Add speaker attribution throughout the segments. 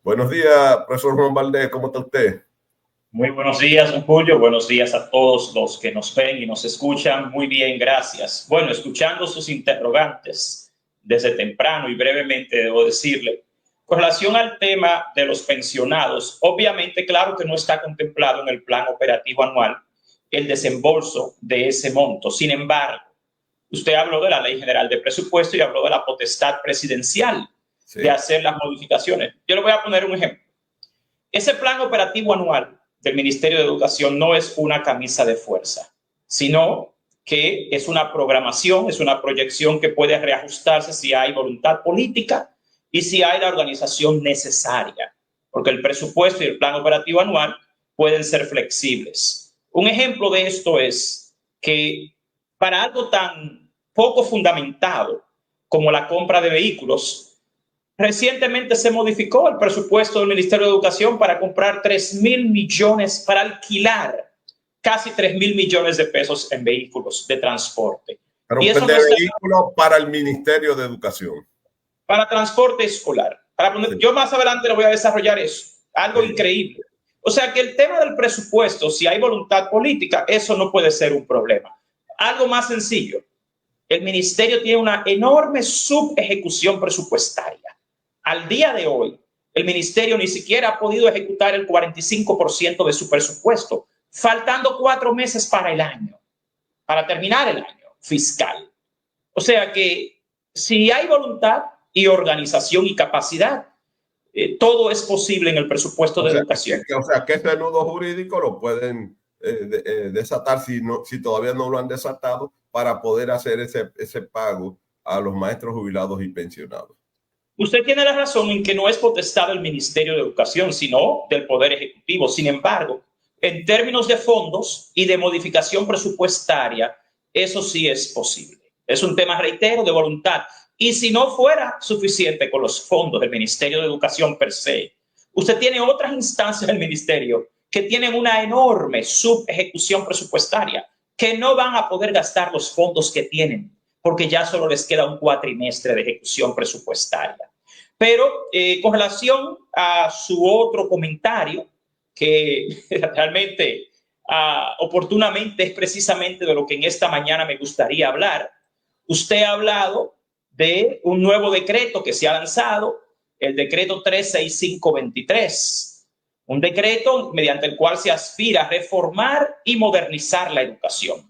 Speaker 1: Buenos días, profesor Juan Valdés, ¿cómo está usted?
Speaker 2: Muy buenos días, don Julio. Buenos días a todos los que nos ven y nos escuchan. Muy bien, gracias. Bueno, escuchando sus interrogantes desde temprano y brevemente debo decirle, con relación al tema de los pensionados, obviamente, claro que no está contemplado en el plan operativo anual el desembolso de ese monto. Sin embargo, usted habló de la Ley General de Presupuesto y habló de la potestad presidencial de hacer las modificaciones. Yo le voy a poner un ejemplo. Ese plan operativo anual del Ministerio de Educación no es una camisa de fuerza, sino que es una programación, es una proyección que puede reajustarse si hay voluntad política y si hay la organización necesaria, porque el presupuesto y el plan operativo anual pueden ser flexibles. Un ejemplo de esto es que para algo tan poco fundamentado como la compra de vehículos, recientemente se modificó el presupuesto del Ministerio de Educación para comprar 3.000 millones, para alquilar casi 3.000 millones de pesos en vehículos de transporte.
Speaker 1: Pero y eso de no vehículos para el Ministerio de Educación.
Speaker 2: Para transporte escolar. Yo más adelante le voy a desarrollar eso. Algo increíble. O sea que el tema del presupuesto, si hay voluntad política, eso no puede ser un problema. Algo más sencillo. El ministerio tiene una enorme subejecución presupuestaria. Al día de hoy, el ministerio ni siquiera ha podido ejecutar el 45% de su presupuesto, faltando 4 meses para el año, para terminar el año fiscal. O sea que si hay voluntad y organización y capacidad, todo es posible en el presupuesto de educación.
Speaker 1: O sea, que ese nudo jurídico lo pueden desatar si todavía no lo han desatado para poder hacer ese pago a los maestros jubilados y pensionados.
Speaker 2: Usted tiene la razón en que no es potestad del Ministerio de Educación, sino del Poder Ejecutivo. Sin embargo, en términos de fondos y de modificación presupuestaria, eso sí es posible. Es un tema, reitero, de voluntad. Y si no fuera suficiente con los fondos del Ministerio de Educación per se, usted tiene otras instancias del Ministerio que tienen una enorme subejecución presupuestaria, que no van a poder gastar los fondos que tienen, porque ya solo les queda un cuatrimestre de ejecución presupuestaria. Pero con relación a su otro comentario, que realmente oportunamente es precisamente de lo que en esta mañana me gustaría hablar, usted ha hablado de un nuevo decreto que se ha lanzado, el decreto 365-23, un decreto mediante el cual se aspira a reformar y modernizar la educación.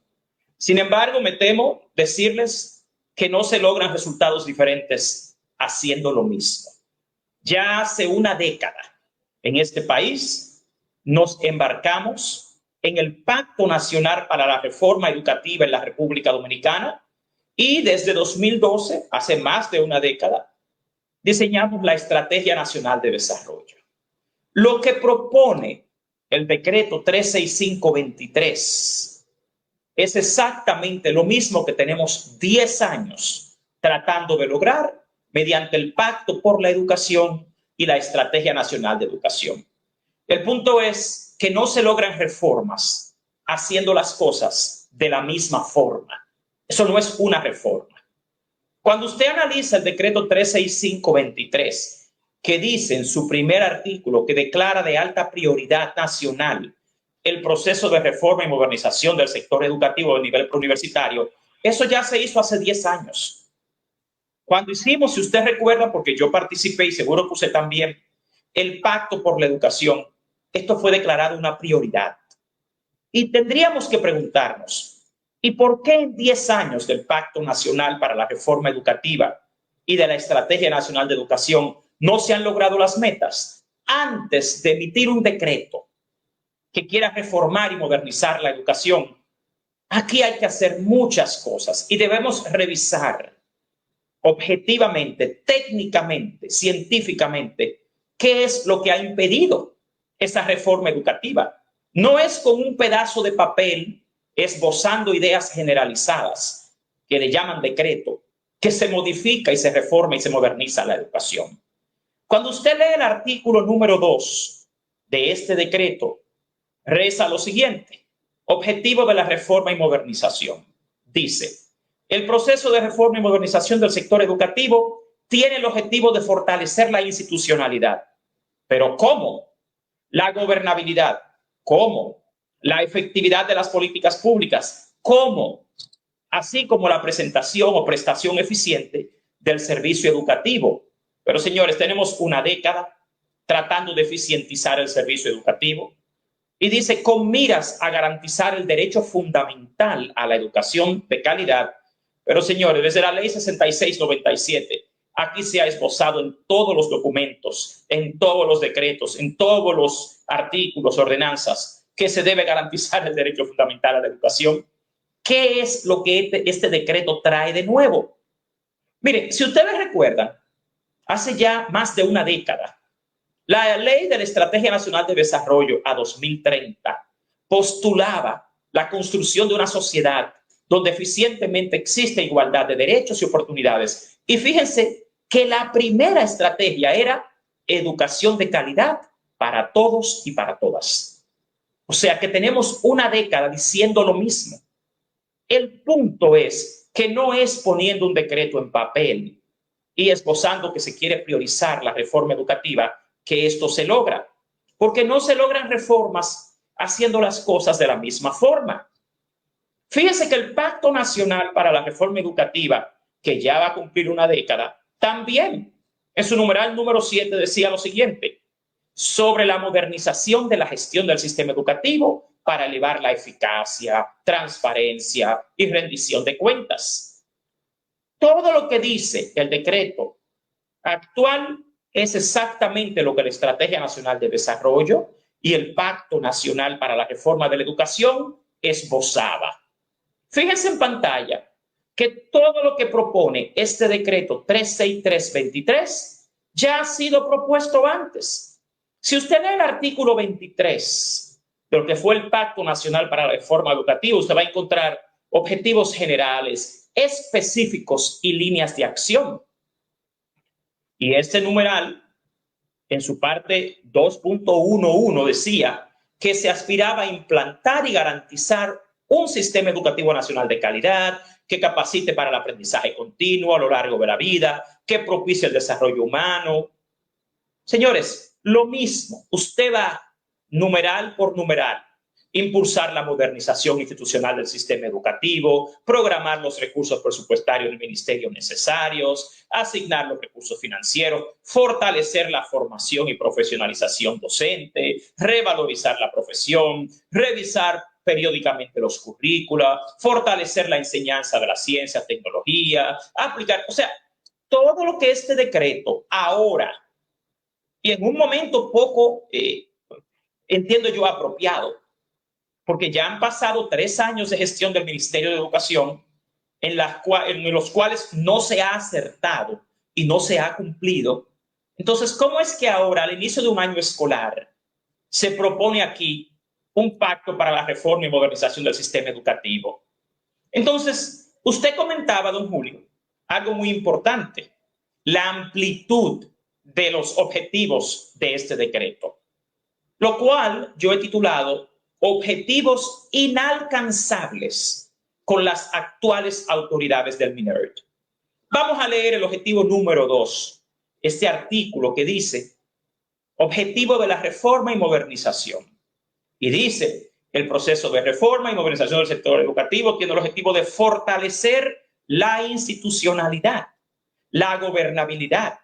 Speaker 2: Sin embargo, me temo decirles que no se logran resultados diferentes haciendo lo mismo. Ya hace una década en este país nos embarcamos en el Pacto Nacional para la Reforma Educativa en la República Dominicana y desde 2012, hace más de una década, diseñamos la Estrategia Nacional de Desarrollo. Lo que propone el decreto 365-23 es exactamente lo mismo que tenemos 10 años tratando de lograr mediante el Pacto por la Educación y la Estrategia Nacional de Educación. El punto es que no se logran reformas haciendo las cosas de la misma forma. Eso no es una reforma. Cuando usted analiza el decreto 365-23, que dice en su primer artículo que declara de alta prioridad nacional el proceso de reforma y modernización del sector educativo a nivel preuniversitario, eso ya se hizo hace 10 años. Cuando hicimos, si usted recuerda, porque yo participé y seguro que usted también, el Pacto por la Educación, esto fue declarado una prioridad. Y tendríamos que preguntarnos, ¿y por qué en 10 años del Pacto Nacional para la Reforma Educativa y de la Estrategia Nacional de Educación no se han logrado las metas? Antes de emitir un decreto que quiera reformar y modernizar la educación, aquí hay que hacer muchas cosas y debemos revisar objetivamente, técnicamente, científicamente, qué es lo que ha impedido esa reforma educativa. No es con un pedazo de papel esbozando ideas generalizadas que le llaman decreto, que se modifica y se reforma y se moderniza la educación. Cuando usted lee el artículo número 2 de este decreto, reza lo siguiente: objetivo de la reforma y modernización. Dice, el proceso de reforma y modernización del sector educativo tiene el objetivo de fortalecer la institucionalidad, Pero ¿cómo? La gobernabilidad. ¿Cómo? La efectividad de las políticas públicas. ¿Cómo? Así como la presentación o prestación eficiente del servicio educativo. Pero señores, tenemos una década tratando de eficientizar el servicio educativo y dice con miras a garantizar el derecho fundamental a la educación de calidad. Pero señores, desde la ley 6697, aquí se ha esbozado en todos los documentos, en todos los decretos, en todos los artículos, ordenanzas, que se debe garantizar el derecho fundamental a la educación. ¿Qué es lo que este decreto trae de nuevo? Miren, si ustedes recuerdan, hace ya más de una década, la ley de la Estrategia Nacional de Desarrollo a 2030 postulaba la construcción de una sociedad donde eficientemente existe igualdad de derechos y oportunidades. Y fíjense que la primera estrategia era educación de calidad para todos y para todas. O sea que tenemos una década diciendo lo mismo. El punto es que no es poniendo un decreto en papel y esbozando que se quiere priorizar la reforma educativa que esto se logra, porque no se logran reformas haciendo las cosas de la misma forma. Fíjense que el Pacto Nacional para la Reforma Educativa, que ya va a cumplir una década, también en su numeral número 7 decía lo siguiente: sobre la modernización de la gestión del sistema educativo para elevar la eficacia, transparencia y rendición de cuentas. Todo lo que dice el decreto actual es exactamente lo que la Estrategia Nacional de Desarrollo y el Pacto Nacional para la Reforma de la Educación esbozaba. Fíjense en pantalla que todo lo que propone este decreto 36323 ya ha sido propuesto antes. Si usted lee el artículo 23 de lo que fue el Pacto Nacional para la Reforma Educativa, usted va a encontrar objetivos generales, específicos y líneas de acción. Y este numeral, en su parte 2.11, decía que se aspiraba a implantar y garantizar un sistema educativo nacional de calidad, que capacite para el aprendizaje continuo a lo largo de la vida, que propicie el desarrollo humano. Señores, lo mismo, usted va numeral por numeral, impulsar la modernización institucional del sistema educativo, programar los recursos presupuestarios del ministerio necesarios, asignar los recursos financieros, fortalecer la formación y profesionalización docente, revalorizar la profesión, revisar periódicamente los currícula, fortalecer la enseñanza de la ciencia, tecnología, aplicar, o sea, todo lo que este decreto ahora y en un momento poco, entiendo yo, apropiado, porque ya han pasado 3 años de gestión del Ministerio de Educación en los cuales no se ha acertado y no se ha cumplido. Entonces, ¿cómo es que ahora, al inicio de un año escolar, se propone aquí un pacto para la reforma y modernización del sistema educativo? Entonces, usted comentaba, don Julio, algo muy importante: la amplitud de los objetivos de este decreto, lo cual yo he titulado objetivos inalcanzables con las actuales autoridades del MINERD. Vamos a leer el objetivo número 2, este artículo que dice objetivo de la reforma y modernización. Y dice, el proceso de reforma y modernización del sector educativo tiene el objetivo de fortalecer la institucionalidad, la gobernabilidad,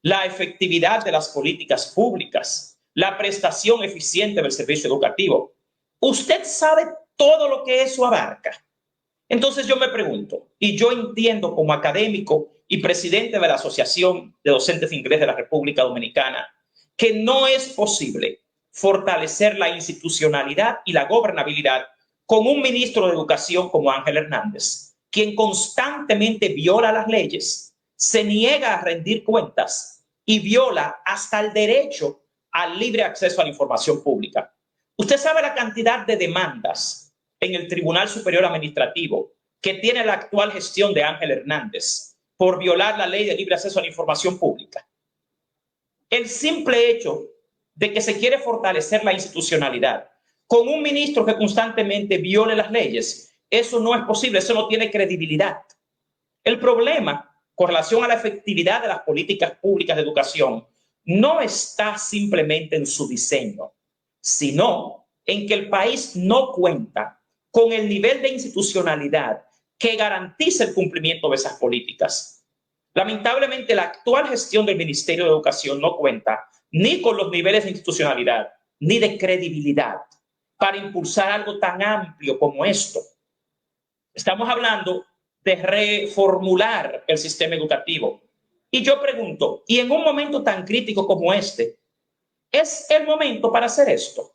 Speaker 2: la efectividad de las políticas públicas, la prestación eficiente del servicio educativo. Usted sabe todo lo que eso abarca. Entonces yo me pregunto, y yo entiendo como académico y presidente de la Asociación de Docentes de Inglés de la República Dominicana, que no es posible fortalecer la institucionalidad y la gobernabilidad con un ministro de Educación como Ángel Hernández, quien constantemente viola las leyes, se niega a rendir cuentas y viola hasta el derecho al libre acceso a la información pública. Usted sabe la cantidad de demandas en el Tribunal Superior Administrativo que tiene la actual gestión de Ángel Hernández por violar la ley de libre acceso a la información pública. El simple hecho de que se quiere fortalecer la institucionalidad con un ministro que constantemente viole las leyes, eso no es posible, eso no tiene credibilidad. El problema con relación a la efectividad de las políticas públicas de educación no está simplemente en su diseño, sino en que el país no cuenta con el nivel de institucionalidad que garantice el cumplimiento de esas políticas. Lamentablemente, la actual gestión del Ministerio de Educación no cuenta ni con los niveles de institucionalidad ni de credibilidad para impulsar algo tan amplio como esto. Estamos hablando de reformular el sistema educativo. Y yo pregunto, ¿y en un momento tan crítico como este, es el momento para hacer esto?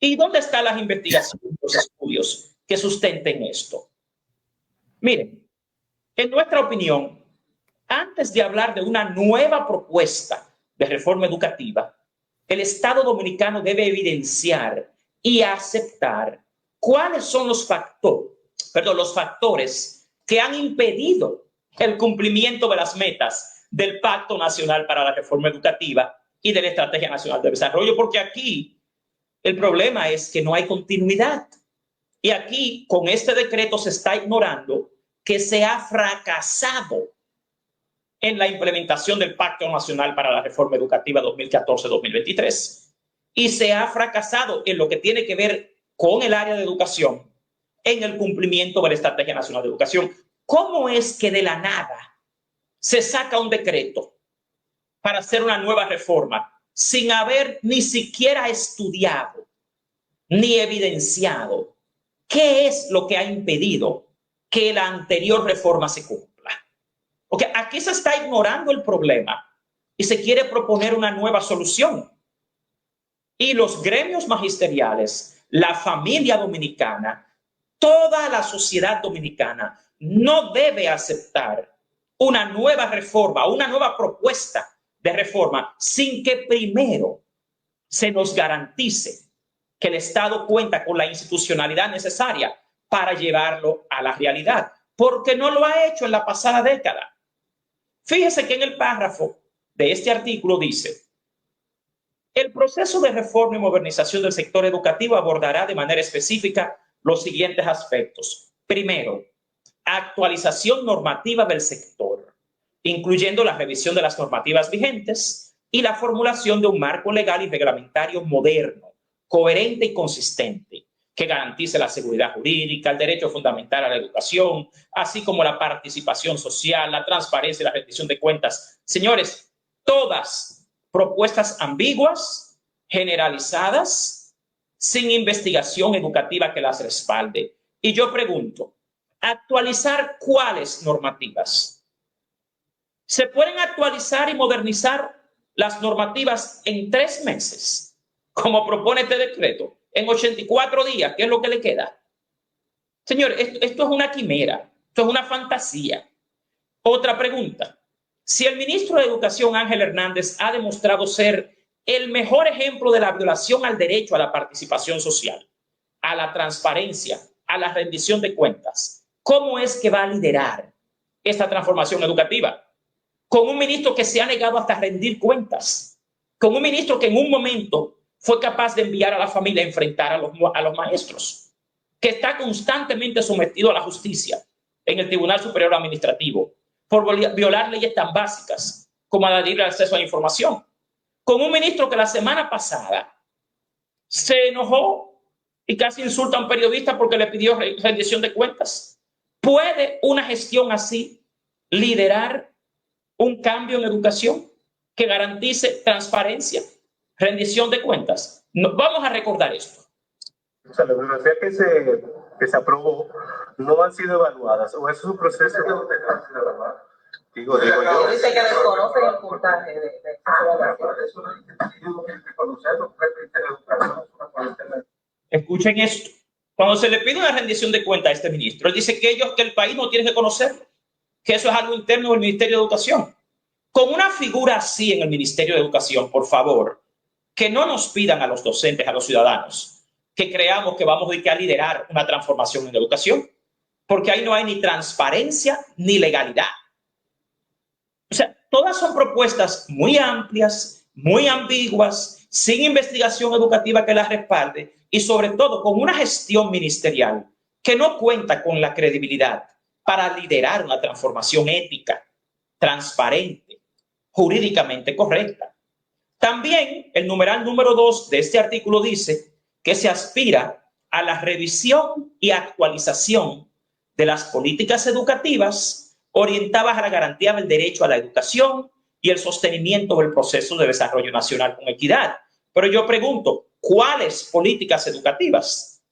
Speaker 2: ¿Y dónde están las investigaciones, los estudios que sustenten esto? Miren, en nuestra opinión, antes de hablar de una nueva propuesta de reforma educativa, el Estado dominicano debe evidenciar y aceptar cuáles son los factores que han impedido el cumplimiento de las metas del Pacto Nacional para la Reforma Educativa y de la Estrategia Nacional de Desarrollo, porque aquí el problema es que no hay continuidad. Y aquí, con este decreto, se está ignorando que se ha fracasado en la implementación del Pacto Nacional para la Reforma Educativa 2014-2023 y se ha fracasado en lo que tiene que ver con el área de educación en el cumplimiento de la Estrategia Nacional de Educación. ¿Cómo es que de la nada se saca un decreto para hacer una nueva reforma sin haber ni siquiera estudiado ni evidenciado qué es lo que ha impedido que la anterior reforma se cumpla? Porque aquí se está ignorando el problema y se quiere proponer una nueva solución. Y los gremios magisteriales, la familia dominicana, toda la sociedad dominicana no debe aceptar una nueva reforma, una nueva propuesta de reforma sin que primero se nos garantice que el Estado cuenta con la institucionalidad necesaria para llevarlo a la realidad, porque no lo ha hecho en la pasada década. Fíjese que en el párrafo de este artículo dice: el proceso de reforma y modernización del sector educativo abordará de manera específica los siguientes aspectos. Primero, actualización normativa del sector, incluyendo la revisión de las normativas vigentes y la formulación de un marco legal y reglamentario moderno, coherente y consistente, que garantice la seguridad jurídica, el derecho fundamental a la educación, así como la participación social, la transparencia y la rendición de cuentas. Señores, todas propuestas ambiguas, generalizadas, sin investigación educativa que las respalde. Y yo pregunto, ¿actualizar cuáles normativas? ¿Se pueden actualizar y modernizar las normativas en 3 meses, como propone este decreto? En 84 días, ¿qué es lo que le queda? Señor, esto es una quimera, esto es una fantasía. Otra pregunta. Si el ministro de Educación, Ángel Hernández, ha demostrado ser el mejor ejemplo de la violación al derecho a la participación social, a la transparencia, a la rendición de cuentas, ¿cómo es que va a liderar esta transformación educativa? Con un ministro que se ha negado hasta rendir cuentas, con un ministro que en un momento fue capaz de enviar a la familia a enfrentar a los maestros, que está constantemente sometido a la justicia en el Tribunal Superior Administrativo por violar leyes tan básicas como la de libre acceso a la información, con un ministro que la semana pasada se enojó y casi insulta a un periodista porque le pidió rendición de cuentas. ¿Puede una gestión así liderar un cambio en educación que garantice transparencia, rendición de cuentas? No, vamos a recordar esto.
Speaker 3: O sea, las bibliografías que se aprobó no han sido evaluadas, o eso es un proceso de evaluar. Digo yo.
Speaker 4: Dice que desconocen el puntaje de
Speaker 3: eso no tiene que conocerlo,
Speaker 2: Escuchen esto. Cuando se le pide una rendición de cuentas a este ministro, él dice que el país no tiene que conocerlo, que eso es algo interno del Ministerio de Educación. Con una figura así en el Ministerio de Educación, por favor, que no nos pidan a los docentes, a los ciudadanos, que creamos que vamos a liderar una transformación en educación, porque ahí no hay ni transparencia ni legalidad. O sea, todas son propuestas muy amplias, muy ambiguas, sin investigación educativa que las respalde y sobre todo con una gestión ministerial que no cuenta con la credibilidad para liderar una transformación ética, transparente, jurídicamente correcta. También el numeral número 2 de este artículo dice que se aspira a la revisión y actualización de las políticas educativas orientadas a la garantía del derecho a la educación y el sostenimiento del proceso de desarrollo nacional con equidad. Pero yo pregunto, ¿cuáles políticas educativas?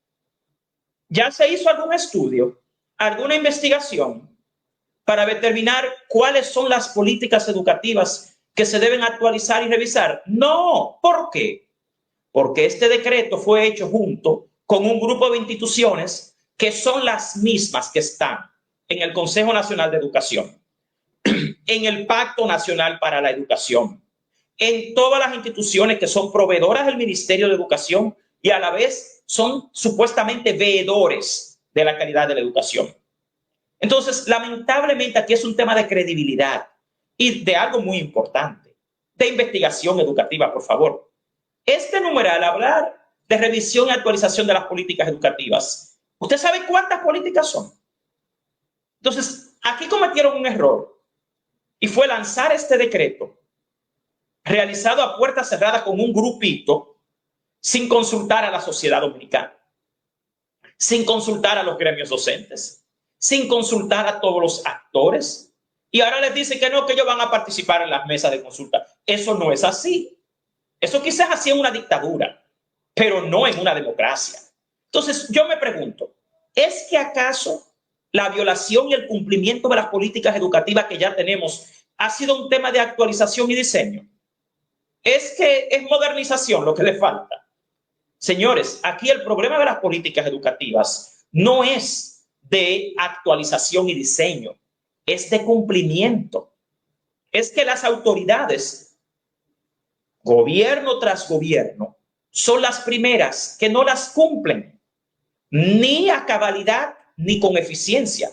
Speaker 2: ¿Ya se hizo algún estudio, alguna investigación para determinar cuáles son las políticas educativas que se deben actualizar y revisar? No. ¿Por qué? Porque este decreto fue hecho junto con un grupo de instituciones que son las mismas que están en el Consejo Nacional de Educación, en el Pacto Nacional para la Educación, en todas las instituciones que son proveedoras del Ministerio de Educación y a la vez son supuestamente veedores de la calidad de la educación. Entonces, lamentablemente aquí es un tema de credibilidad y de algo muy importante, de investigación educativa, por favor. Este numeral, hablar de revisión y actualización de las políticas educativas, ¿usted sabe cuántas políticas son? Entonces, aquí cometieron un error y fue lanzar este decreto realizado a puertas cerradas con un grupito sin consultar a la sociedad dominicana, sin consultar a los gremios docentes, sin consultar a todos los actores. Y ahora les dice que no, que ellos van a participar en las mesas de consulta. Eso no es así. Eso quizás así en una dictadura, pero no en una democracia. Entonces, yo me pregunto, ¿es que acaso la violación y el cumplimiento de las políticas educativas que ya tenemos ha sido un tema de actualización y diseño? ¿Es que es modernización lo que le falta? Señores, aquí el problema de las políticas educativas no es de actualización y diseño, es de cumplimiento. Es que las autoridades, gobierno tras gobierno, son las primeras que no las cumplen, ni a cabalidad ni con eficiencia.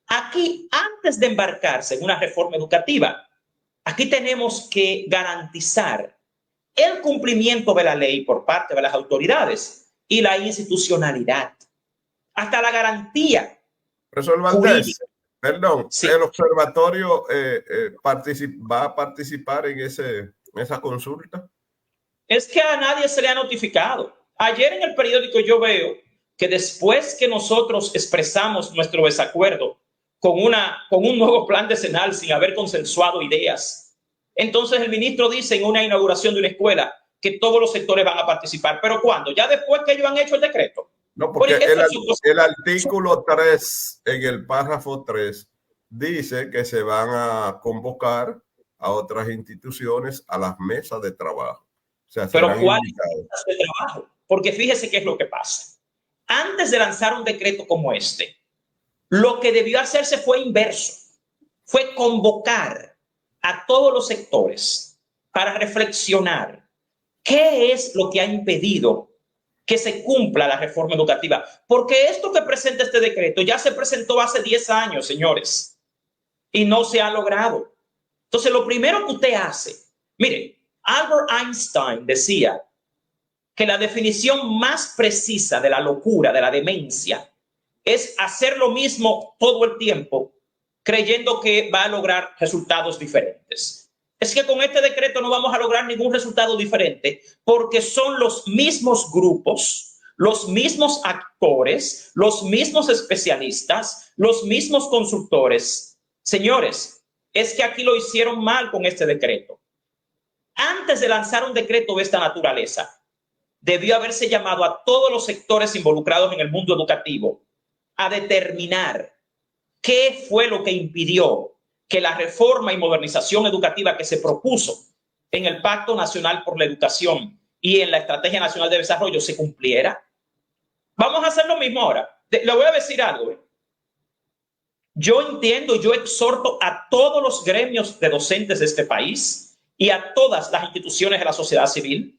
Speaker 2: Aquí, antes de embarcarse en una reforma educativa, aquí tenemos que garantizar el cumplimiento de la ley por parte de las autoridades y la institucionalidad, hasta la garantía.
Speaker 1: Profesor Valdés, perdón,
Speaker 2: sí.
Speaker 1: ¿El observatorio va a participar en esa consulta?
Speaker 2: Es que a nadie se le ha notificado. Ayer en el periódico yo veo que después que nosotros expresamos nuestro desacuerdo con un nuevo plan decenal sin haber consensuado ideas, entonces el ministro dice en una inauguración de una escuela que todos los sectores van a participar. ¿Pero cuándo? ¿Ya después que ellos han hecho el decreto?
Speaker 1: No, porque el artículo 3, en el párrafo 3, dice que se van a convocar a otras instituciones a las mesas de trabajo. O sea,
Speaker 2: pero ¿cuáles mesas de trabajo? Porque fíjese qué es lo que pasa. Antes de lanzar un decreto como este, lo que debió hacerse fue inverso. Fue convocar a todos los sectores para reflexionar qué es lo que ha impedido que se cumpla la reforma educativa. Porque esto que presenta este decreto ya se presentó hace 10 años, señores, y no se ha logrado. Entonces, lo primero que usted hace, mire, Albert Einstein decía que la definición más precisa de la locura, de la demencia, es hacer lo mismo todo el tiempo, creyendo que va a lograr resultados diferentes. Es que con este decreto no vamos a lograr ningún resultado diferente porque son los mismos grupos, los mismos actores, los mismos especialistas, los mismos consultores. Señores, es que aquí lo hicieron mal con este decreto. Antes de lanzar un decreto de esta naturaleza, debió haberse llamado a todos los sectores involucrados en el mundo educativo a determinar qué fue lo que impidió que la reforma y modernización educativa que se propuso en el Pacto Nacional por la Educación y en la Estrategia Nacional de Desarrollo se cumpliera. Vamos a hacer lo mismo ahora. Le voy a decir algo. Yo entiendo, yo exhorto a todos los gremios de docentes de este país y a todas las instituciones de la sociedad civil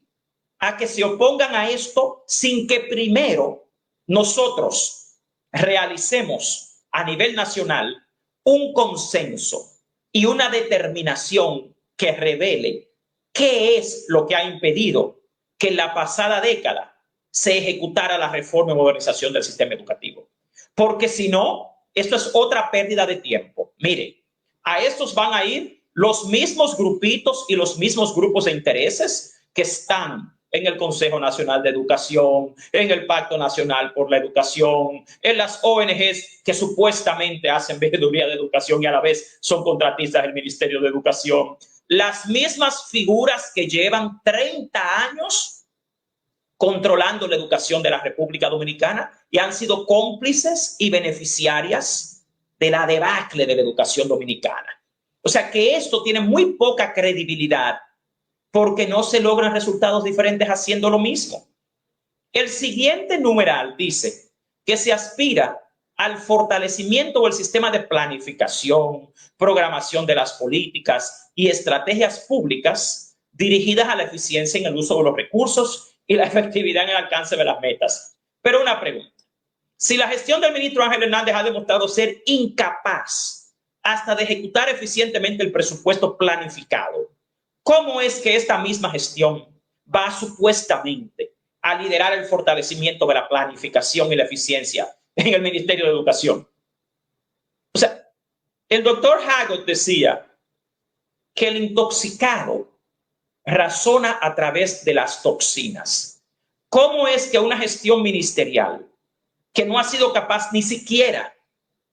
Speaker 2: a que se opongan a esto sin que primero nosotros realicemos a nivel nacional un consenso y una determinación que revele qué es lo que ha impedido que en la pasada década se ejecutara la reforma y modernización del sistema educativo. Porque si no, esto es otra pérdida de tiempo. Mire, a estos van a ir los mismos grupitos y los mismos grupos de intereses que están en el Consejo Nacional de Educación, en el Pacto Nacional por la Educación, en las ONGs que supuestamente hacen veeduría de educación y a la vez son contratistas del Ministerio de Educación. Las mismas figuras que llevan 30 años controlando la educación de la República Dominicana y han sido cómplices y beneficiarias de la debacle de la educación dominicana. O sea que esto tiene muy poca credibilidad porque no se logran resultados diferentes haciendo lo mismo. El siguiente numeral dice que se aspira al fortalecimiento del sistema de planificación, programación de las políticas y estrategias públicas dirigidas a la eficiencia en el uso de los recursos y la efectividad en el alcance de las metas. Pero una pregunta. Si la gestión del ministro Ángel Hernández ha demostrado ser incapaz hasta de ejecutar eficientemente el presupuesto planificado, ¿cómo es que esta misma gestión va supuestamente a liderar el fortalecimiento de la planificación y la eficiencia en el Ministerio de Educación? O sea, el doctor Haggott decía que el intoxicado razona a través de las toxinas. ¿Cómo es que una gestión ministerial que no ha sido capaz ni siquiera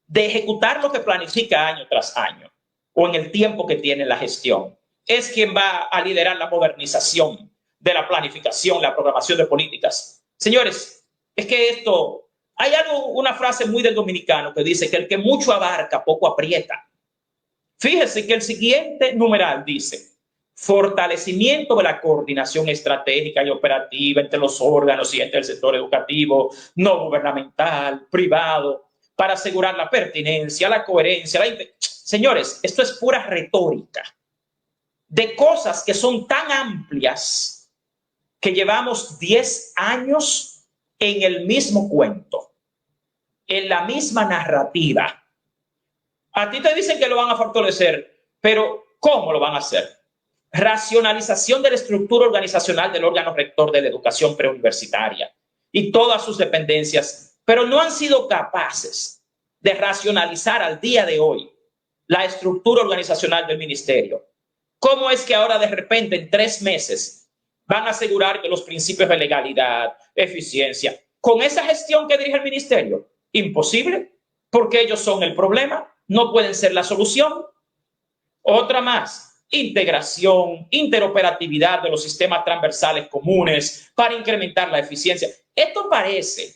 Speaker 2: de ejecutar lo que planifica año tras año o en el tiempo que tiene la gestión es quien va a liderar la modernización de la planificación, la programación de políticas? Señores, es que esto, hay algo, una frase muy del dominicano que dice que el que mucho abarca, poco aprieta. Fíjese que el siguiente numeral dice fortalecimiento de la coordinación estratégica y operativa entre los órganos y entre el sector educativo, no gubernamental, privado, para asegurar la pertinencia, la coherencia. Señores, esto es pura retórica de cosas que son tan amplias que llevamos 10 años en el mismo cuento, en la misma narrativa. A ti te dicen que lo van a fortalecer, pero ¿cómo lo van a hacer? Racionalización de la estructura organizacional del órgano rector de la educación preuniversitaria y todas sus dependencias, pero no han sido capaces de racionalizar al día de hoy la estructura organizacional del ministerio. ¿Cómo es que ahora de repente en 3 meses van a asegurar que los principios de legalidad, eficiencia, con esa gestión que dirige el ministerio? Imposible, porque ellos son el problema, no pueden ser la solución. Otra más. Integración, interoperatividad de los sistemas transversales comunes para incrementar la eficiencia. Esto parece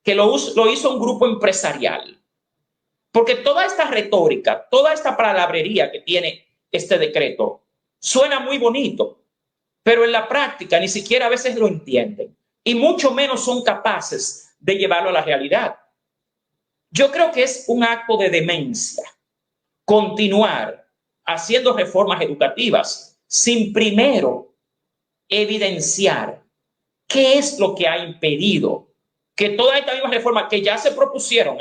Speaker 2: que lo hizo un grupo empresarial, porque toda esta retórica, toda esta palabrería que tiene este decreto suena muy bonito, pero en la práctica ni siquiera a veces lo entienden y mucho menos son capaces de llevarlo a la realidad. Yo creo que es un acto de demencia continuar haciendo reformas educativas sin primero evidenciar qué es lo que ha impedido que todas estas mismas reformas que ya se propusieron,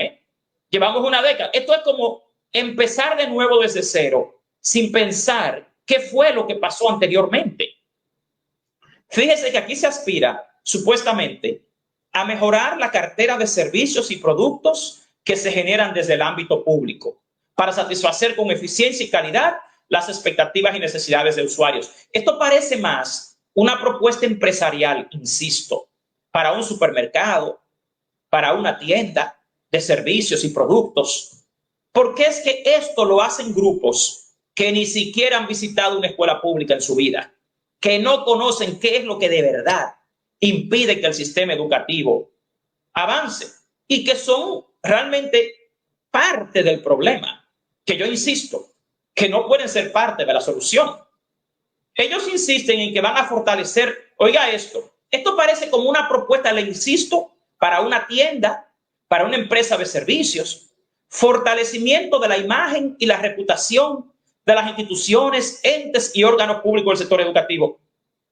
Speaker 2: llevamos una década. Esto es como empezar de nuevo desde cero, sin pensar qué fue lo que pasó anteriormente. Fíjese que aquí se aspira, supuestamente, a mejorar la cartera de servicios y productos que se generan desde el ámbito público, para satisfacer con eficiencia y calidad las expectativas y necesidades de usuarios. Esto parece más una propuesta empresarial, insisto, para un supermercado, para una tienda de servicios y productos. Porque es que esto lo hacen grupos que ni siquiera han visitado una escuela pública en su vida, que no conocen qué es lo que de verdad impide que el sistema educativo avance y que son realmente parte del problema. Que yo insisto, que no pueden ser parte de la solución. Ellos insisten en que van a fortalecer, oiga esto parece como una propuesta, le insisto, para una tienda, para una empresa de servicios, fortalecimiento de la imagen y la reputación de las instituciones, entes y órganos públicos del sector educativo.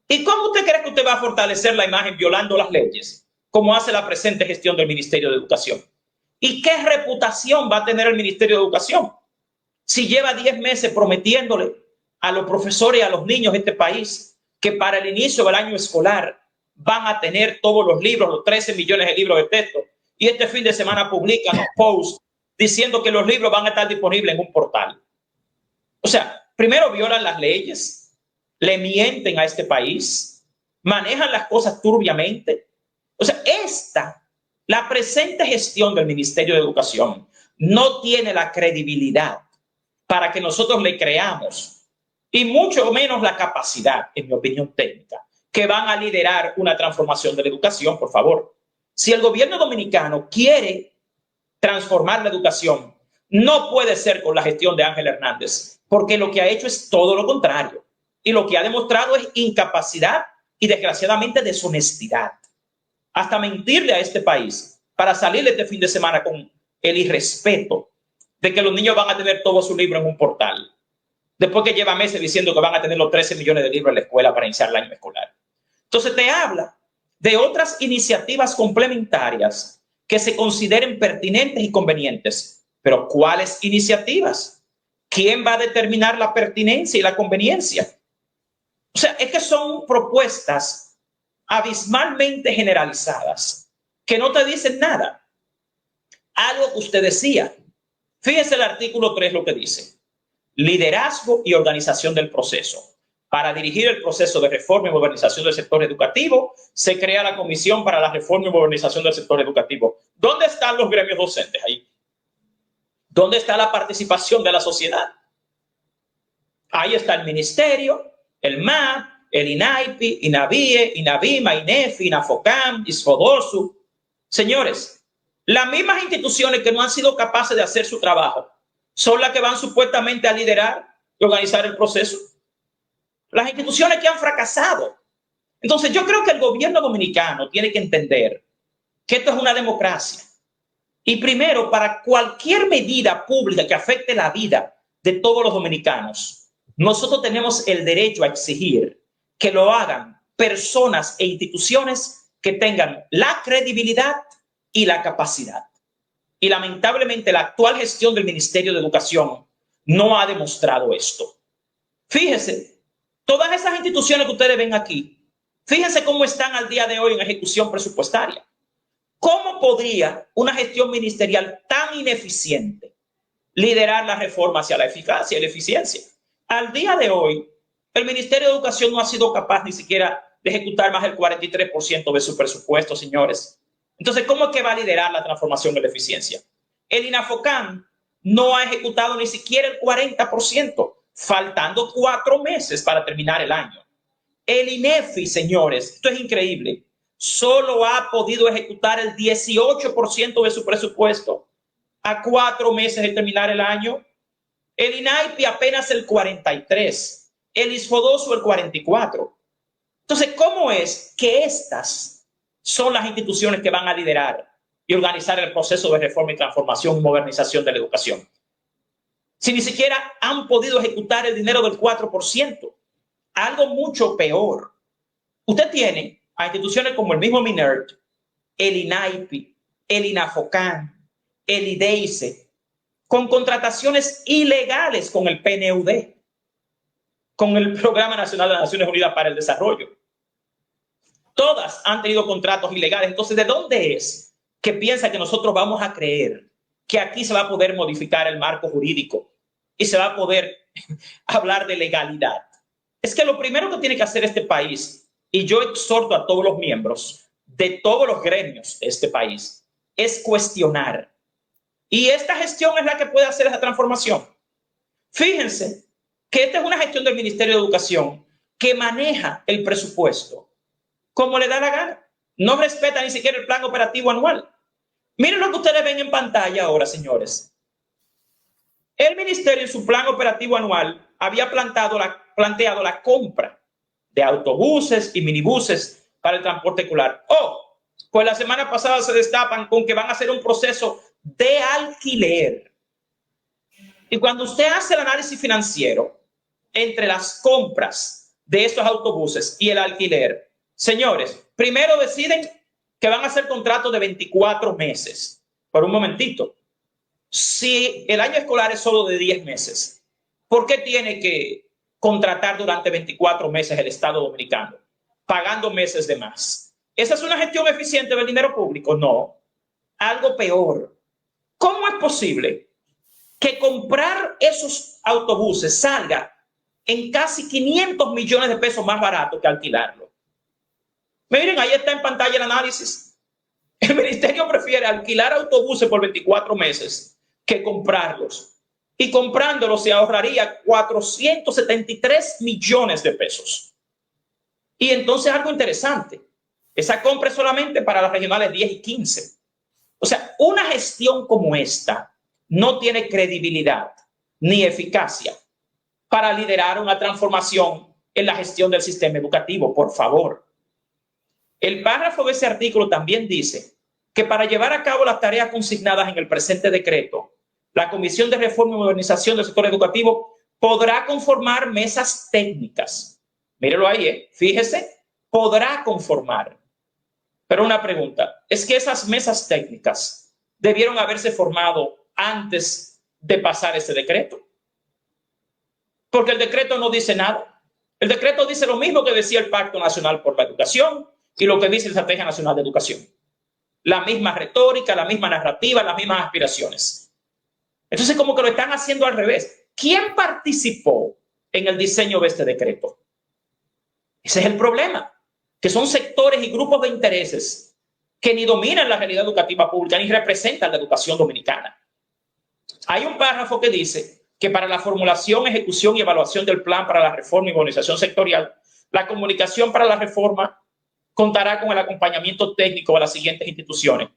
Speaker 2: ¿Y cómo usted cree que usted va a fortalecer la imagen violando las leyes, como hace la presente gestión del Ministerio de Educación? ¿Y qué reputación va a tener el Ministerio de Educación si lleva 10 meses prometiéndole a los profesores y a los niños de este país que para el inicio del año escolar van a tener todos los libros, los 13 millones de libros de texto, y este fin de semana publican un post diciendo que los libros van a estar disponibles en un portal? O sea, primero violan las leyes, le mienten a este país, manejan las cosas turbiamente. O sea, la presente gestión del Ministerio de Educación no tiene la credibilidad para que nosotros le creamos, y mucho menos la capacidad, en mi opinión técnica, que van a liderar una transformación de la educación, por favor. Si el gobierno dominicano quiere transformar la educación, no puede ser con la gestión de Ángel Hernández, porque lo que ha hecho es todo lo contrario. Y lo que ha demostrado es incapacidad y, desgraciadamente, deshonestidad. Hasta mentirle a este país para salirle este fin de semana con el irrespeto de que los niños van a tener todos sus libros en un portal, después que lleva meses diciendo que van a tener los 13 millones de libros en la escuela para iniciar el año escolar. Entonces te habla de otras iniciativas complementarias que se consideren pertinentes y convenientes. Pero ¿cuáles iniciativas? ¿Quién va a determinar la pertinencia y la conveniencia? O sea, es que son propuestas abismalmente generalizadas que no te dicen nada. Algo que usted decía. Fíjese el artículo 3 lo que dice. Liderazgo y organización del proceso. Para dirigir el proceso de reforma y modernización del sector educativo, se crea la Comisión para la Reforma y Modernización del Sector Educativo. ¿Dónde están los gremios docentes ahí? ¿Dónde está la participación de la sociedad? Ahí está el ministerio, el MAP, el INAIPI, INAVIE, INAVIMA, INEFI, INAFOCAM, ISFODOSU. Señores, las mismas instituciones que no han sido capaces de hacer su trabajo son las que van supuestamente a liderar y organizar el proceso. Las instituciones que han fracasado. Entonces yo creo que el gobierno dominicano tiene que entender que esto es una democracia. Y primero, para cualquier medida pública que afecte la vida de todos los dominicanos, nosotros tenemos el derecho a exigir que lo hagan personas e instituciones que tengan la credibilidad y la capacidad. Y lamentablemente la actual gestión del Ministerio de Educación no ha demostrado esto. Fíjese, todas esas instituciones que ustedes ven aquí, fíjense cómo están al día de hoy en ejecución presupuestaria. ¿Cómo podría una gestión ministerial tan ineficiente liderar la reforma hacia la eficacia y la eficiencia? Al día de hoy, el Ministerio de Educación no ha sido capaz ni siquiera de ejecutar más del 43% de su presupuesto, señores. Entonces, ¿cómo es que va a liderar la transformación de la eficiencia? El INAFOCAM no ha ejecutado ni siquiera el 40%, faltando 4 meses para terminar el año. El INEFI, señores, esto es increíble, solo ha podido ejecutar el 18% de su presupuesto a 4 meses de terminar el año. El INAIPI apenas el 43%, el ISFODOSU el 44%. Entonces, ¿cómo es que estas son las instituciones que van a liderar y organizar el proceso de reforma y transformación y modernización de la educación? Si ni siquiera han podido ejecutar el dinero del 4%. Algo mucho peor. Usted tiene a instituciones como el mismo MINERT, el INAIPI, el INAFOCAM, el IDEICE, con contrataciones ilegales con el PNUD, con el Programa Nacional de las Naciones Unidas para el Desarrollo. Todas han tenido contratos ilegales. Entonces, ¿de dónde es que piensa que nosotros vamos a creer que aquí se va a poder modificar el marco jurídico y se va a poder hablar de legalidad? Es que lo primero que tiene que hacer este país, y yo exhorto a todos los miembros de todos los gremios de este país, es cuestionar. Y esta gestión es la que puede hacer esa transformación. Fíjense que esta es una gestión del Ministerio de Educación que maneja el presupuesto como le da la gana. No respeta ni siquiera el plan operativo anual. Miren lo que ustedes ven en pantalla ahora, señores. El ministerio en su plan operativo anual había planteado la compra de autobuses y minibuses para el transporte escolar. Oh, pues la semana pasada se destapan con que van a hacer un proceso de alquiler. Y cuando usted hace el análisis financiero entre las compras de estos autobuses y el alquiler, señores, primero deciden que van a hacer contratos de 24 meses. Por un momentito. Si el año escolar es solo de 10 meses, ¿por qué tiene que contratar durante 24 meses el Estado Dominicano, pagando meses de más? ¿Esa es una gestión eficiente del dinero público? No. Algo peor. ¿Cómo es posible que comprar esos autobuses salga en casi 500 millones de pesos más barato que alquilarlo. Miren, ahí está en pantalla el análisis. El ministerio prefiere alquilar autobuses por 24 meses que comprarlos. Y comprándolos se ahorraría 473 millones de pesos. Y entonces algo interesante, esa compra es solamente para las regionales 10 y 15. O sea, una gestión como esta no tiene credibilidad ni eficacia para liderar una transformación en la gestión del sistema educativo, por favor. El párrafo de ese artículo también dice que para llevar a cabo las tareas consignadas en el presente decreto, la Comisión de Reforma y Modernización del Sector Educativo podrá conformar mesas técnicas. Mírelo ahí, fíjese, podrá conformar. Pero una pregunta, ¿es que esas mesas técnicas debieron haberse formado antes de pasar ese decreto? Porque el decreto no dice nada. El decreto dice lo mismo que decía el Pacto Nacional por la Educación y lo que dice la Estrategia Nacional de Educación. La misma retórica, la misma narrativa, las mismas aspiraciones. Entonces, como que lo están haciendo al revés. ¿Quién participó en el diseño de este decreto? Ese es el problema, que son sectores y grupos de intereses que ni dominan la realidad educativa pública ni representan la educación dominicana. Hay un párrafo que dice que para la formulación, ejecución y evaluación del plan para la reforma y modernización sectorial, la comunicación para la reforma contará con el acompañamiento técnico de las siguientes instituciones: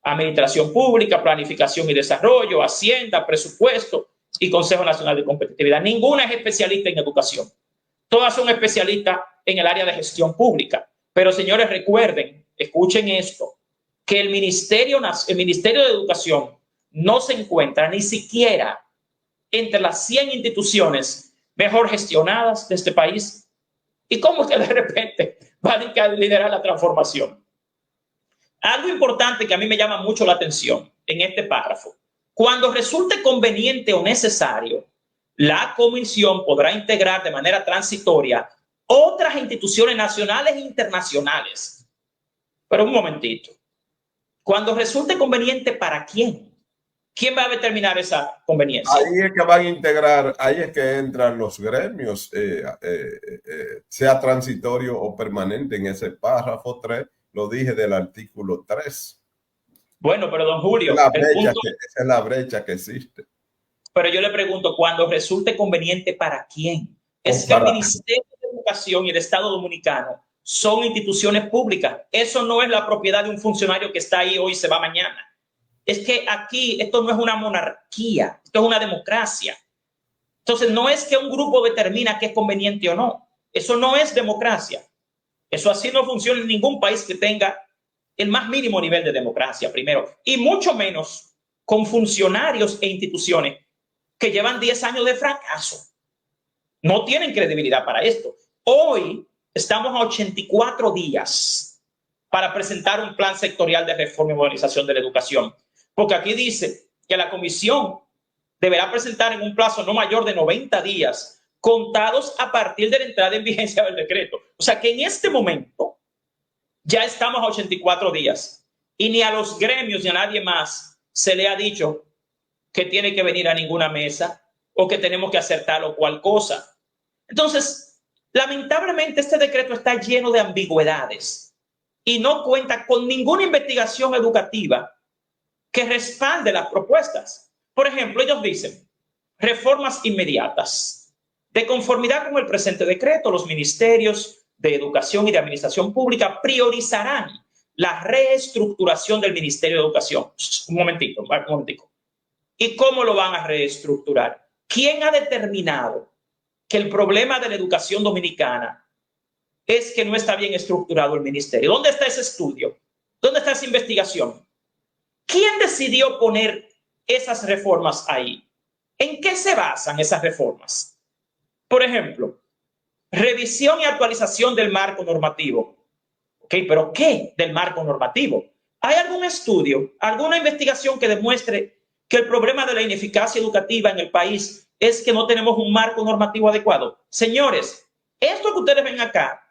Speaker 2: Administración Pública, Planificación y Desarrollo, Hacienda, Presupuesto y Consejo Nacional de Competitividad. Ninguna es especialista en educación. Todas son especialistas en el área de gestión pública. Pero, señores, recuerden, escuchen esto, que el Ministerio de Educación no se encuentra ni siquiera entre las 100 instituciones mejor gestionadas de este país. ¿Y cómo es que de repente van a liderar la transformación? Algo importante que a mí me llama mucho la atención en este párrafo: cuando resulte conveniente o necesario, la comisión podrá integrar de manera transitoria otras instituciones nacionales e internacionales. Pero un momentito. Cuando resulte conveniente, ¿para quién? ¿Quién va a determinar esa conveniencia?
Speaker 1: Ahí es que van a integrar, ahí es que entran los gremios, sea transitorio o permanente. En ese párrafo 3 lo dije del artículo 3.
Speaker 2: Bueno, pero don Julio,
Speaker 1: esa es la brecha que existe.
Speaker 2: Pero yo le pregunto, cuando resulte conveniente, ¿para quién? Es que el Ministerio de Educación y el Estado Dominicano son instituciones públicas. Eso no es la propiedad de un funcionario que está ahí hoy y se va mañana. Es que aquí esto no es una monarquía, esto es una democracia. Entonces no es que un grupo determina qué es conveniente o no. Eso no es democracia. Eso así no funciona en ningún país que tenga el más mínimo nivel de democracia, primero. Y mucho menos con funcionarios e instituciones que llevan 10 años de fracaso. No tienen credibilidad para esto. Hoy estamos a 84 días para presentar un plan sectorial de reforma y modernización de la educación. Porque aquí dice que la comisión deberá presentar en un plazo no mayor de 90 días, contados a partir de la entrada en vigencia del decreto. O sea que en este momento ya estamos a 84 días y ni a los gremios ni a nadie más se le ha dicho que tiene que venir a ninguna mesa o que tenemos que hacer tal o cual cosa. Entonces, lamentablemente este decreto está lleno de ambigüedades y no cuenta con ninguna investigación educativa que respalde las propuestas. Por ejemplo, ellos dicen reformas inmediatas. De conformidad con el presente decreto, los ministerios de Educación y de Administración Pública priorizarán la reestructuración del Ministerio de Educación. Un momentito. ¿Y cómo lo van a reestructurar? ¿Quién ha determinado que el problema de la educación dominicana es que no está bien estructurado el ministerio? ¿Dónde está ese estudio? ¿Dónde está esa investigación? ¿Quién decidió poner esas reformas ahí? ¿En qué se basan esas reformas? Por ejemplo, revisión y actualización del marco normativo. Ok, pero ¿qué del marco normativo? ¿Hay algún estudio, alguna investigación que demuestre que el problema de la ineficacia educativa en el país es que no tenemos un marco normativo adecuado? Señores, esto que ustedes ven acá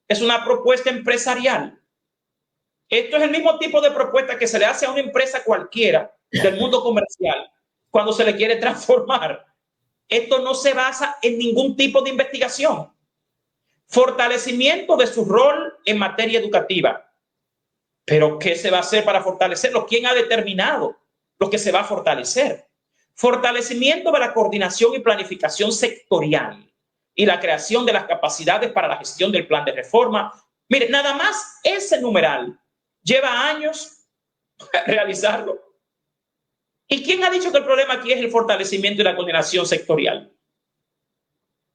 Speaker 2: es una propuesta empresarial. Esto es el mismo tipo de propuesta que se le hace a una empresa cualquiera del mundo comercial cuando se le quiere transformar. esto no se basa en ningún tipo de investigación. Fortalecimiento de su rol en materia educativa. Pero ¿qué se va a hacer para fortalecerlo? ¿Quién ha determinado lo que se va a fortalecer? Fortalecimiento de la coordinación y planificación sectorial y la creación de las capacidades para la gestión del plan de reforma. Mire, nada más ese numeral lleva años realizarlo. ¿Y quién ha dicho que el problema aquí es el fortalecimiento y la coordinación sectorial?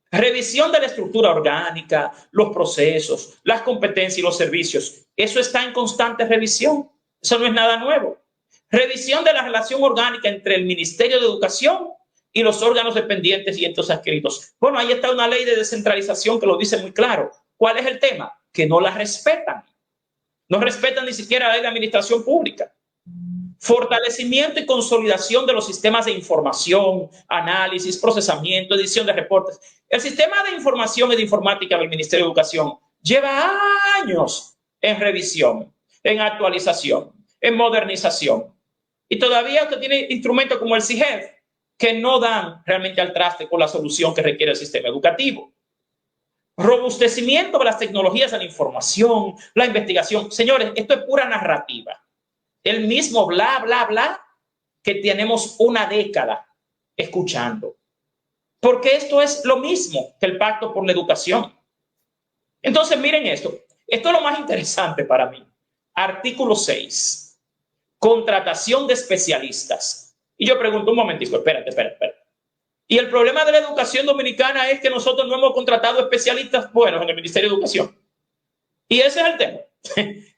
Speaker 2: Revisión de la estructura orgánica, los procesos, las competencias y los servicios. Eso está en constante revisión. Eso no es nada nuevo. Revisión de la relación orgánica entre el Ministerio de Educación y los órganos dependientes y entes adscritos. Bueno, ahí está una ley de descentralización que lo dice muy claro. ¿Cuál es el tema? Que no la respetan. No respetan ni siquiera la ley de administración pública. Fortalecimiento y consolidación de los sistemas de información, análisis, procesamiento, edición de reportes. El sistema de información y de informática del Ministerio de Educación lleva años en revisión, en actualización, en modernización. Y todavía usted tiene instrumentos como el CIGEF que no dan realmente al traste con la solución que requiere el sistema educativo. Robustecimiento de las tecnologías de la información, la investigación. Señores, esto es pura narrativa. El mismo bla, bla, bla que tenemos una década escuchando. Porque esto es lo mismo que el Pacto por la Educación. Entonces, miren esto. Esto es lo más interesante para mí. Artículo 6. Contratación de especialistas. Y yo pregunto un momentico, espérate. Y el problema de la educación dominicana es que nosotros no hemos contratado especialistas buenos en el Ministerio de Educación. Y ese es el tema.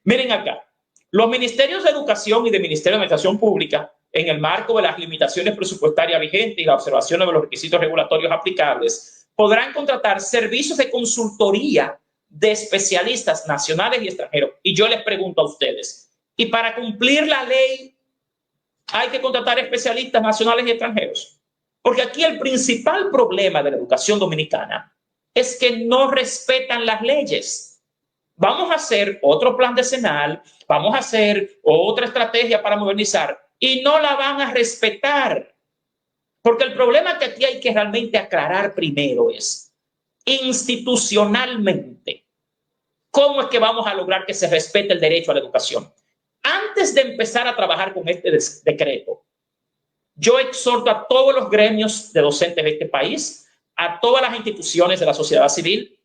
Speaker 2: Miren acá. Los ministerios de Educación y de Ministerio de Administración Pública, en el marco de las limitaciones presupuestarias vigentes y la observación de los requisitos regulatorios aplicables, podrán contratar servicios de consultoría de especialistas nacionales y extranjeros. Y yo les pregunto a ustedes, ¿y para cumplir la ley hay que contratar especialistas nacionales y extranjeros? Porque aquí el principal problema de la educación dominicana es que no respetan las leyes. Vamos a hacer otro plan decenal, vamos a hacer otra estrategia para modernizar y no la van a respetar. Porque el problema que aquí hay que realmente aclarar primero es institucionalmente cómo es que vamos a lograr que se respete el derecho a la educación. Antes de empezar a trabajar con este decreto, yo exhorto a todos los gremios de docentes de este país, a todas las instituciones de la sociedad civil,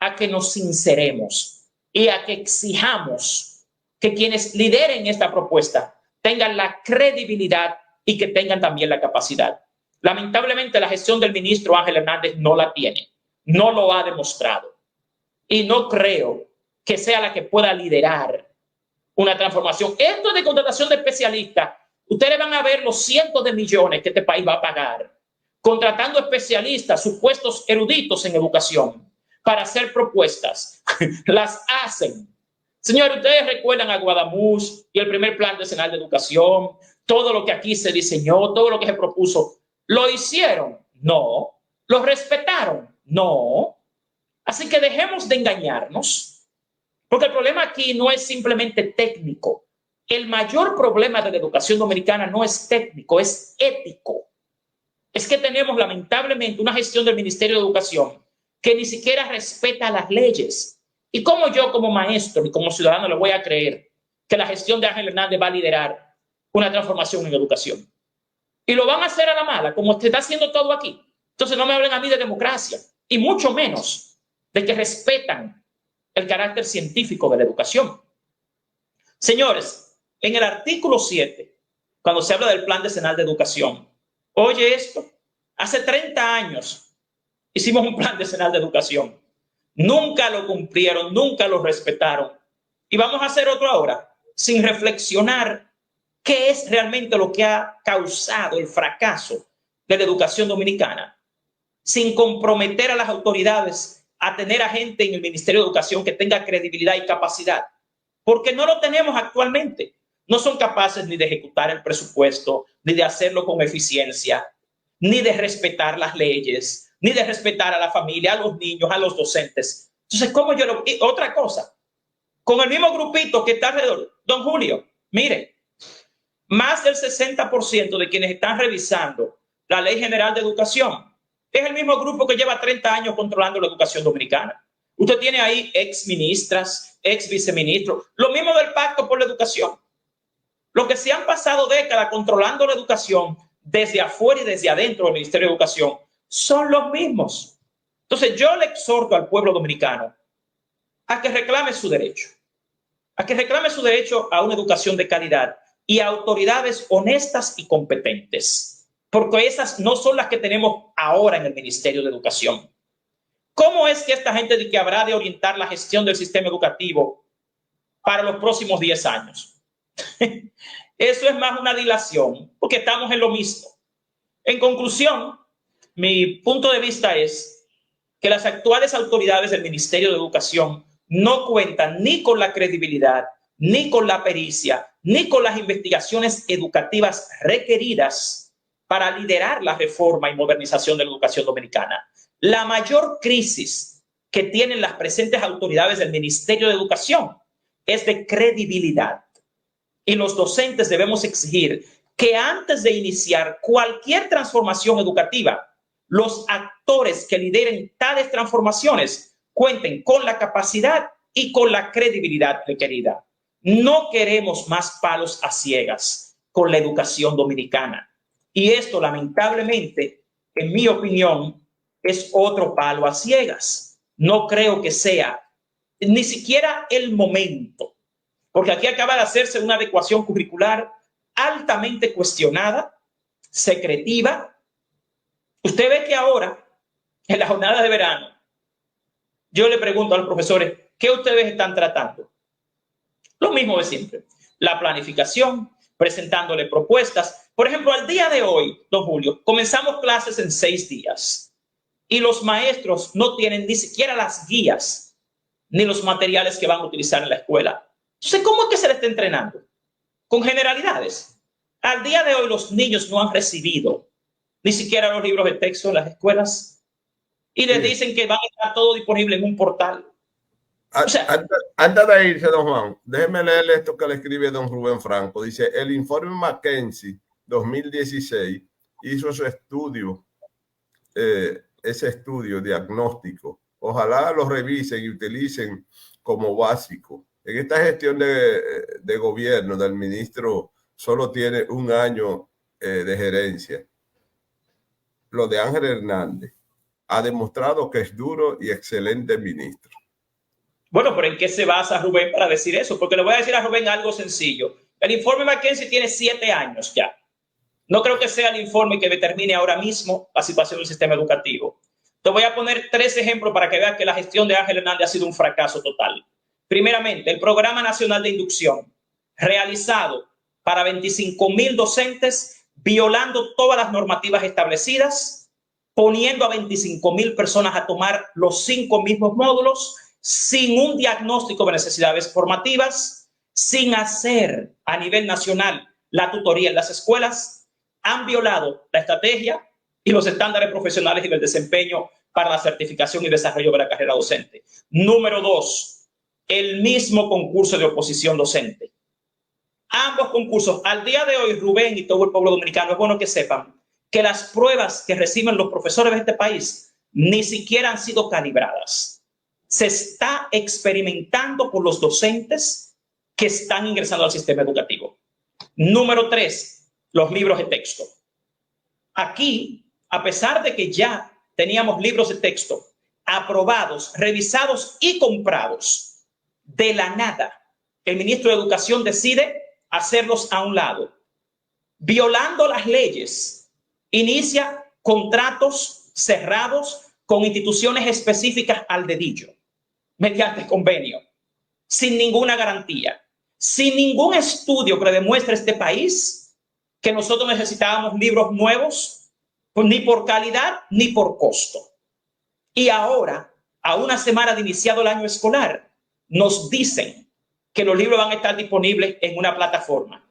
Speaker 2: a que nos sinceremos y a que exijamos que quienes lideren esta propuesta tengan la credibilidad y que tengan también la capacidad. Lamentablemente, la gestión del ministro Ángel Hernández no la tiene, no lo ha demostrado. Y no creo que sea la que pueda liderar una transformación. Esto de contratación de especialistas, ustedes van a ver los cientos de millones que este país va a pagar contratando especialistas, supuestos eruditos en educación, para hacer propuestas. Las hacen. Señores, ustedes recuerdan a Guadamuz y el primer plan decenal de educación, todo lo que aquí se diseñó, todo lo que se propuso. ¿Lo hicieron? No. ¿Lo respetaron? No. Así que dejemos de engañarnos, porque el problema aquí no es simplemente técnico. El mayor problema de la educación dominicana no es técnico, es ético. Es que tenemos lamentablemente una gestión del Ministerio de Educación que ni siquiera respeta las leyes. ¿Y cómo yo como maestro y como ciudadano le voy a creer que la gestión de Ángel Hernández va a liderar una transformación en educación? Y lo van a hacer a la mala, como se está haciendo todo aquí. Entonces no me hablen a mí de democracia, y mucho menos de que respetan el carácter científico de la educación. Señores, en el artículo 7, cuando se habla del plan decenal de educación, oye esto, hace 30 años hicimos un plan decenal de educación. Nunca lo cumplieron, nunca lo respetaron. Y vamos a hacer otro ahora, sin reflexionar qué es realmente lo que ha causado el fracaso de la educación dominicana, sin comprometer a las autoridades a tener a gente en el Ministerio de Educación que tenga credibilidad y capacidad. Porque no lo tenemos actualmente. No son capaces ni de ejecutar el presupuesto, ni de hacerlo con eficiencia, ni de respetar las leyes, ni de respetar a la familia, a los niños, a los docentes. Entonces, ¿cómo yo lo...? Y otra cosa, con el mismo grupito que está alrededor, don Julio, mire, más del 60% de quienes están revisando la Ley General de Educación Es el mismo grupo que lleva 30 años controlando la educación dominicana. Usted tiene ahí ex ministras, ex viceministros, lo mismo del Pacto por la Educación. Los que se han pasado décadas controlando la educación desde afuera y desde adentro del Ministerio de Educación son los mismos. Entonces yo le exhorto al pueblo dominicano a que reclame su derecho, a una educación de calidad y a autoridades honestas y competentes, porque esas no son las que tenemos ahora en el Ministerio de Educación. ¿Cómo es que esta gente de que habrá de orientar la gestión del sistema educativo para los próximos 10 años? Eso es más una dilación, porque estamos en lo mismo. En conclusión, mi punto de vista es que las actuales autoridades del Ministerio de Educación no cuentan ni con la credibilidad, ni con la pericia, ni con las investigaciones educativas requeridas para liderar la reforma y modernización de la educación dominicana. La mayor crisis que tienen las presentes autoridades del Ministerio de Educación es de credibilidad. Y los docentes debemos exigir que antes de iniciar cualquier transformación educativa, los actores que lideren tales transformaciones cuenten con la capacidad y con la credibilidad requerida. No queremos más palos a ciegas con la educación dominicana. Y esto, lamentablemente, en mi opinión, es otro palo a ciegas. No creo que sea ni siquiera el momento, porque aquí acaba de hacerse una adecuación curricular altamente cuestionada, secretiva. Usted ve que ahora, en la jornada de verano, yo le pregunto a los profesores, ¿qué ustedes están tratando? Lo mismo de siempre. La planificación, presentándole propuestas. Por ejemplo, al día de hoy, don Julio, comenzamos clases en 6 días y los maestros no tienen ni siquiera las guías ni los materiales que van a utilizar en la escuela. Entonces, ¿cómo es que se le está entrenando? Con generalidades. Al día de hoy los niños no han recibido ni siquiera los libros de texto en las escuelas y les dicen que van a estar todo disponible en un portal. O sea,
Speaker 1: antes de irse, don Juan, déjeme leerle esto que le escribe don Rubén Franco. Dice, el informe McKinsey 2016 hizo su estudio, ese estudio diagnóstico. Ojalá lo revisen y utilicen como básico. En esta gestión de gobierno del ministro solo tiene 1 año de gerencia. Lo de Ángel Hernández ha demostrado que es duro y excelente ministro.
Speaker 2: Bueno, pero ¿en qué se basa Rubén para decir eso? Porque le voy a decir a Rubén algo sencillo. El informe McKinsey tiene 7 años ya. No creo que sea el informe que determine ahora mismo la situación del sistema educativo. Te voy a poner 3 ejemplos para que veas que la gestión de Ángel Hernández ha sido un fracaso total. Primeramente, el Programa Nacional de Inducción, realizado para 25,000 docentes, violando todas las normativas establecidas, poniendo a 25,000 personas a tomar los 5 mismos módulos, sin un diagnóstico de necesidades formativas, sin hacer a nivel nacional la tutoría en las escuelas. Han violado la estrategia y los estándares profesionales y del desempeño para la certificación y desarrollo de la carrera docente. Número 2, el mismo concurso de oposición docente. Ambos concursos, al día de hoy, Rubén y todo el pueblo dominicano, es bueno que sepan que las pruebas que reciben los profesores de este país ni siquiera han sido calibradas. Se está experimentando con los docentes que están ingresando al sistema educativo. Número 3, los libros de texto. Aquí, a pesar de que ya teníamos libros de texto aprobados, revisados y comprados, de la nada, el ministro de Educación decide hacerlos a un lado. Violando las leyes, inicia contratos cerrados con instituciones específicas al dedillo, mediante convenio, sin ninguna garantía, sin ningún estudio que demuestre a este país que nosotros necesitábamos libros nuevos, ni por calidad ni por costo. Y ahora, a una semana de iniciado el año escolar, nos dicen que los libros van a estar disponibles en una plataforma,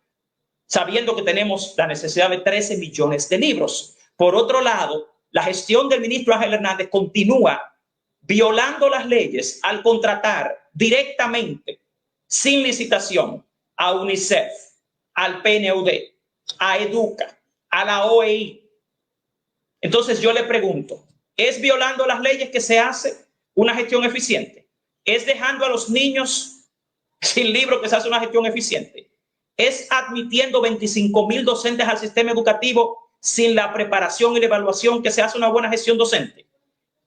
Speaker 2: sabiendo que tenemos la necesidad de 13 millones de libros. Por otro lado, la gestión del ministro Ángel Hernández continúa violando las leyes al contratar directamente, sin licitación, a UNICEF, al PNUD, a EDUCA, a la OEI, Entonces yo le pregunto, ¿es violando las leyes que se hace una gestión eficiente? ¿Es dejando a los niños sin libro que se hace una gestión eficiente? ¿Es admitiendo 25,000 docentes al sistema educativo sin la preparación y la evaluación que se hace una buena gestión docente?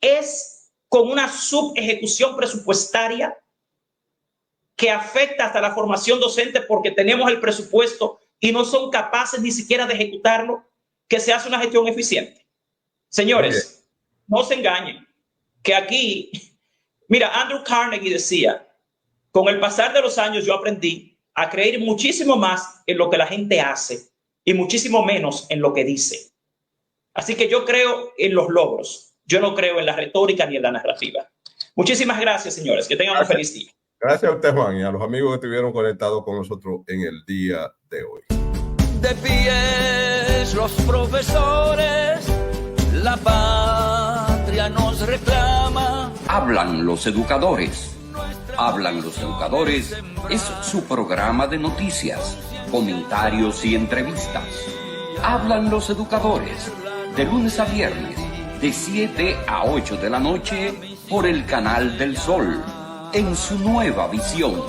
Speaker 2: ¿Es con una subejecución presupuestaria que afecta hasta la formación docente porque tenemos el presupuesto y no son capaces ni siquiera de ejecutarlo, que se hace una gestión eficiente? Señores, no se engañen, que aquí, mira, Andrew Carnegie decía, con el pasar de los años yo aprendí a creer muchísimo más en lo que la gente hace y muchísimo menos en lo que dice. Así que yo creo en los logros, yo no creo en la retórica ni en la narrativa. Muchísimas gracias, señores, que tengan un feliz día.
Speaker 1: Gracias a usted, Juan, y a los amigos que estuvieron conectados con nosotros en el día de hoy.
Speaker 5: De pies los profesores, la patria nos reclama.
Speaker 6: Hablan los educadores. Hablan los educadores es su programa de noticias, comentarios y entrevistas. Hablan los educadores, de lunes a viernes, de 7 a 8 de la noche, por el Canal del Sol, en su nueva visión.